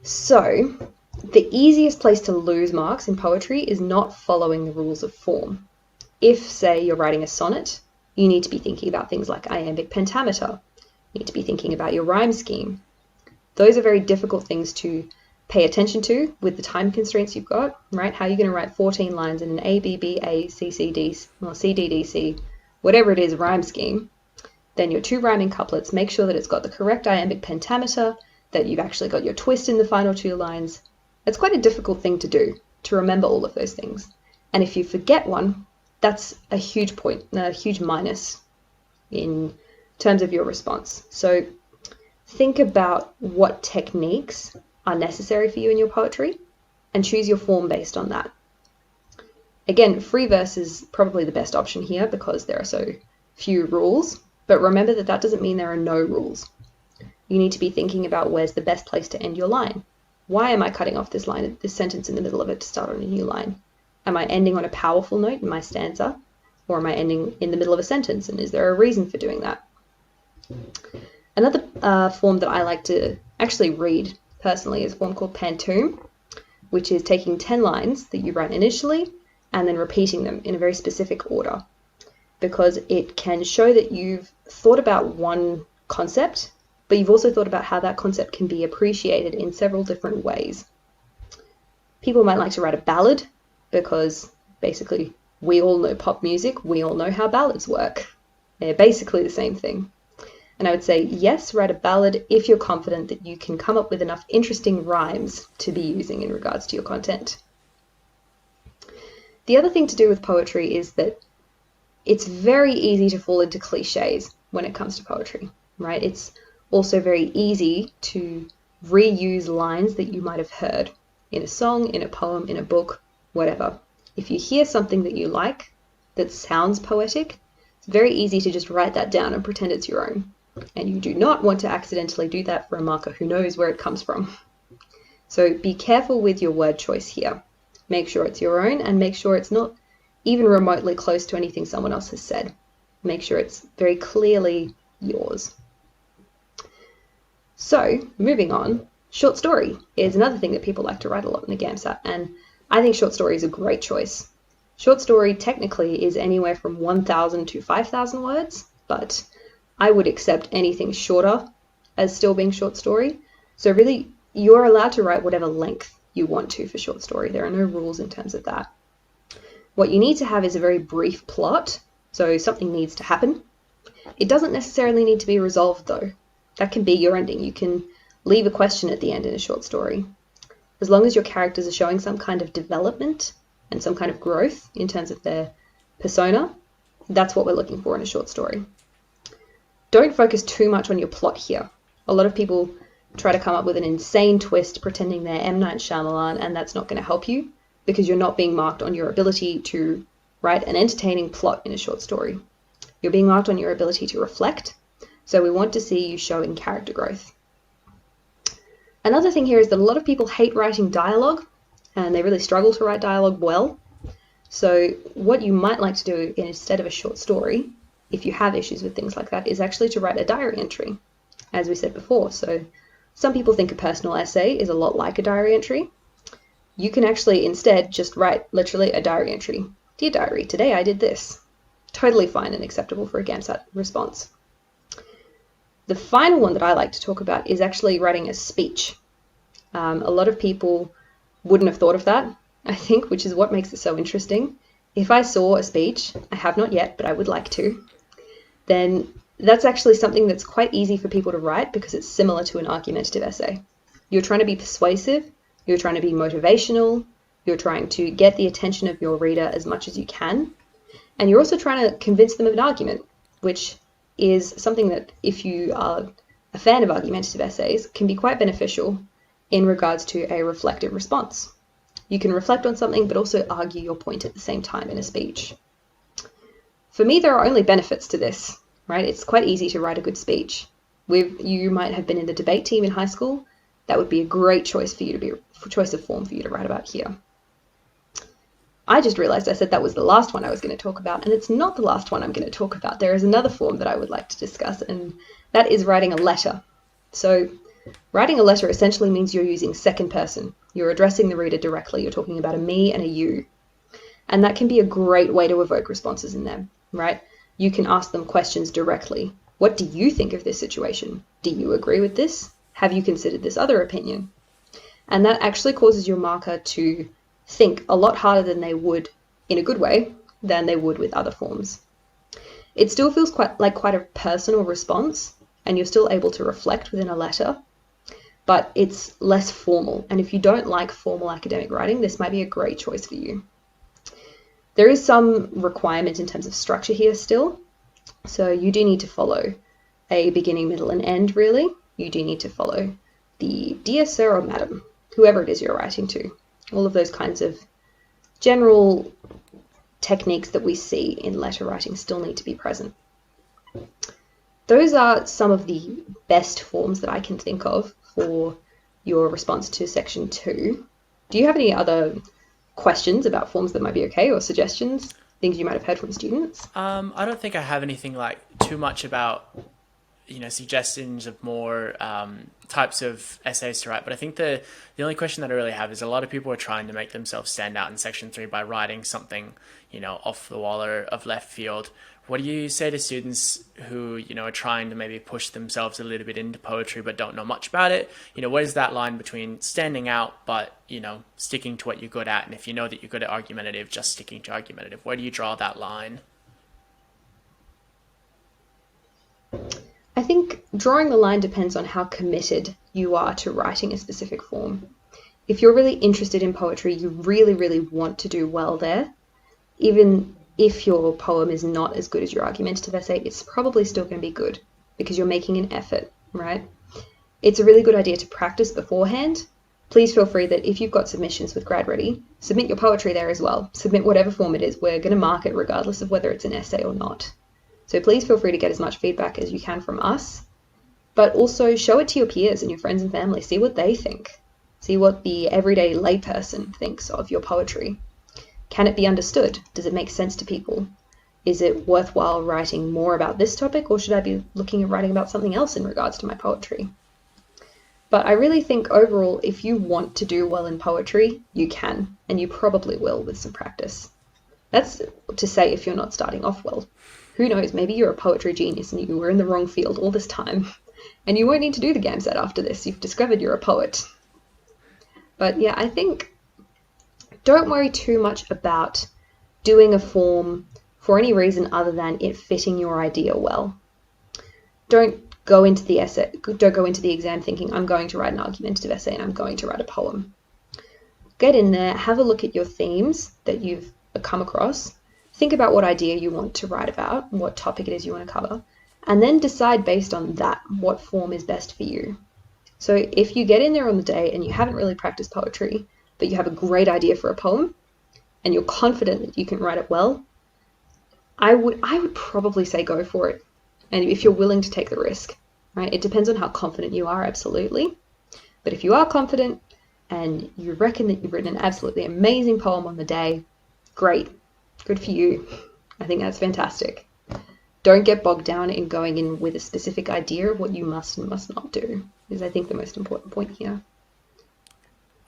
So the easiest place to lose marks in poetry is not following the rules of form. If, say, you're writing a sonnet, you need to be thinking about things like iambic pentameter. You need to be thinking about your rhyme scheme. Those are very difficult things to pay attention to with the time constraints you've got, right? How are you going to write 14 lines in an A, B, B, A, C, C, D, or C, D, D, C, whatever it is, rhyme scheme? Then your 2 rhyming couplets, make sure that it's got the correct iambic pentameter, that you've actually got your twist in the final 2 lines. It's quite a difficult thing to do, to remember all of those things. And if you forget one, that's a huge point, a huge minus in terms of your response. So think about what techniques are necessary for you in your poetry and choose your form based on that. Again, free verse is probably the best option here because there are so few rules, but remember that that doesn't mean there are no rules. You need to be thinking about where's the best place to end your line. Why am I cutting off this sentence in the middle of it to start on a new line? Am I ending on a powerful note in my stanza, or am I ending in the middle of a sentence, and is there a reason for doing that? Another form that I like to actually read personally is a form called pantoum, which is taking 10 lines that you write initially and then repeating them in a very specific order, because it can show that you've thought about one concept, but you've also thought about how that concept can be appreciated in several different ways. People might like to write a ballad because basically we all know pop music, we all know how ballads work. They're basically the same thing. And I would say, yes, write a ballad if you're confident that you can come up with enough interesting rhymes to be using in regards to your content. The other thing to do with poetry is that it's very easy to fall into cliches when it comes to poetry, right? It's also very easy to reuse lines that you might have heard in a song, in a poem, in a book, whatever. If you hear something that you like that sounds poetic, it's very easy to just write that down and pretend it's your own. And you do not want to accidentally do that for a marker who knows where it comes from. So be careful with your word choice here. Make sure it's your own and make sure it's not even remotely close to anything someone else has said. Make sure it's very clearly yours. So, moving on, short story is another thing that people like to write a lot in the GAMSAT, and I think short story is a great choice. Short story technically is anywhere from 1,000 to 5,000 words, but I would accept anything shorter as still being short story. So really, you're allowed to write whatever length you want to for short story. There are no rules in terms of that. What you need to have is a very brief plot, so something needs to happen. It doesn't necessarily need to be resolved though. That can be your ending. You can leave a question at the end in a short story. As long as your characters are showing some kind of development and some kind of growth in terms of their persona, that's what we're looking for in a short story. Don't focus too much on your plot here. A lot of people try to come up with an insane twist pretending they're M. Night Shyamalan, and that's not going to help you because you're not being marked on your ability to write an entertaining plot in a short story. You're being marked on your ability to reflect, so we want to see you showing character growth. Another thing here is that a lot of people hate writing dialogue, and they really struggle to write dialogue well. So what you might like to do instead of a short story, if you have issues with things like that, is actually to write a diary entry, as we said before. So some people think a personal essay is a lot like a diary entry. You can actually instead just write literally a diary entry. Dear diary, today I did this. Totally fine and acceptable for a GAMSAT response. The final one that I like to talk about is actually writing a speech. A lot of people wouldn't have thought of that, I think, which is what makes it so interesting. If I saw a speech, I have not yet, but I would like to, then that's actually something that's quite easy for people to write because it's similar to an argumentative essay. You're trying to be persuasive, you're trying to be motivational, you're trying to get the attention of your reader as much as you can, and you're also trying to convince them of an argument, which is something that, if you are a fan of argumentative essays, can be quite beneficial in regards to a reflective response. You can reflect on something, but also argue your point at the same time in a speech. For me, there are only benefits to this, right? It's quite easy to write a good speech. You might have been in the debate team in high school. That would be a great choice for you to be choice of form for you to write about here. I just realized I said that was the last one I was going to talk about, and it's not the last one I'm going to talk about. There is another form that I would like to discuss, and that is writing a letter. So writing a letter essentially means you're using second person. You're addressing the reader directly. You're talking about a me and a you. And that can be a great way to evoke responses in them, right? You can ask them questions directly. What do you think of this situation? Do you agree with this? Have you considered this other opinion? And that actually causes your marker to think a lot harder than they would, in a good way, than they would with other forms. It still feels quite a personal response, and you're still able to reflect within a letter, but it's less formal. And if you don't like formal academic writing, this might be a great choice for you. There is some requirement in terms of structure here still. So you do need to follow a beginning, middle, and end, really. You do need to follow the dear sir or madam, whoever it is you're writing to. All of those kinds of general techniques that we see in letter writing still need to be present. Those are some of the best forms that I can think of for your response to section 2. Do you have any other questions about forms that might be okay, or suggestions, things you might have heard from students? I don't think I have anything like too much about, suggestions of more types of essays to write. But I think the only question that I really have is a lot of people are trying to make themselves stand out in section 3 by writing something, off the wall or of left field, What do you say to students who, are trying to maybe push themselves a little bit into poetry but don't know much about it? Where's that line between standing out but, sticking to what you're good at? And if you know that you're good at argumentative, just sticking to argumentative. Where do you draw that line? I think drawing the line depends on how committed you are to writing a specific form. If you're really interested in poetry, you really, really want to do well there, even if your poem is not as good as your argumentative essay, it's probably still going to be good because you're making an effort, right? It's a really good idea to practice beforehand. Please feel free that if you've got submissions with GradReady, submit your poetry there as well. Submit whatever form it is. We're going to mark it regardless of whether it's an essay or not. So please feel free to get as much feedback as you can from us, but also show it to your peers and your friends and family. See what they think. See what the everyday layperson thinks of your poetry. Can it be understood? Does it make sense to people? Is it worthwhile writing more about this topic, or should I be looking at writing about something else in regards to my poetry? But I really think overall, if you want to do well in poetry, you can, and you probably will with some practice. That's to say if you're not starting off well. Who knows, maybe you're a poetry genius and you were in the wrong field all this time, and you won't need to do the GAMSAT after this. You've discovered you're a poet. But yeah, I think don't worry too much about doing a form for any reason other than it fitting your idea well. Don't go into the exam thinking, I'm going to write an argumentative essay and I'm going to write a poem. Get in there, have a look at your themes that you've come across, think about what idea you want to write about, what topic it is you want to cover, and then decide based on that what form is best for you. So if you get in there on the day and you haven't really practiced poetry, but you have a great idea for a poem and you're confident that you can write it well, I would probably say go for it. And if you're willing to take the risk, right? It depends on how confident you are, absolutely. But if you are confident and you reckon that you've written an absolutely amazing poem on the day, great. Good for you. I think that's fantastic. Don't get bogged down in going in with a specific idea of what you must and must not do, is I think the most important point here.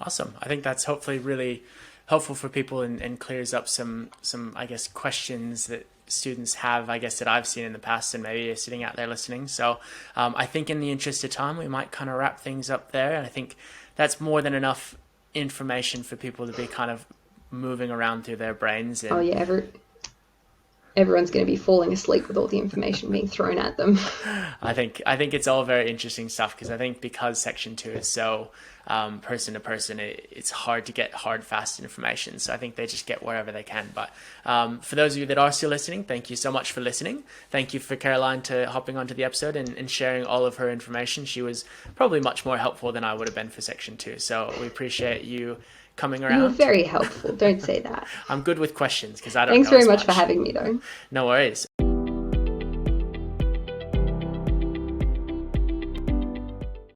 Awesome. I think that's hopefully really helpful for people and clears up some, I guess, questions that students have, I guess, that I've seen in the past and maybe are sitting out there listening. So I think in the interest of time, we might kind of wrap things up there. And I think that's more than enough information for people to be kind of moving around through their brains. And oh yeah, everyone's going to be falling asleep with all the information being thrown at them. I think it's all very interesting stuff because I think because Section 2 is so person to person, it's hard to get hard, fast information. So I think they just get wherever they can. But for those of you that are still listening, thank you so much for listening. Thank you for Caroline to hopping onto the episode and sharing all of her information. She was probably much more helpful than I would have been for Section 2. So we appreciate you coming around. You were very helpful. Don't say that. I'm good with questions because I don't Thanks know very as much for having me, though. No worries.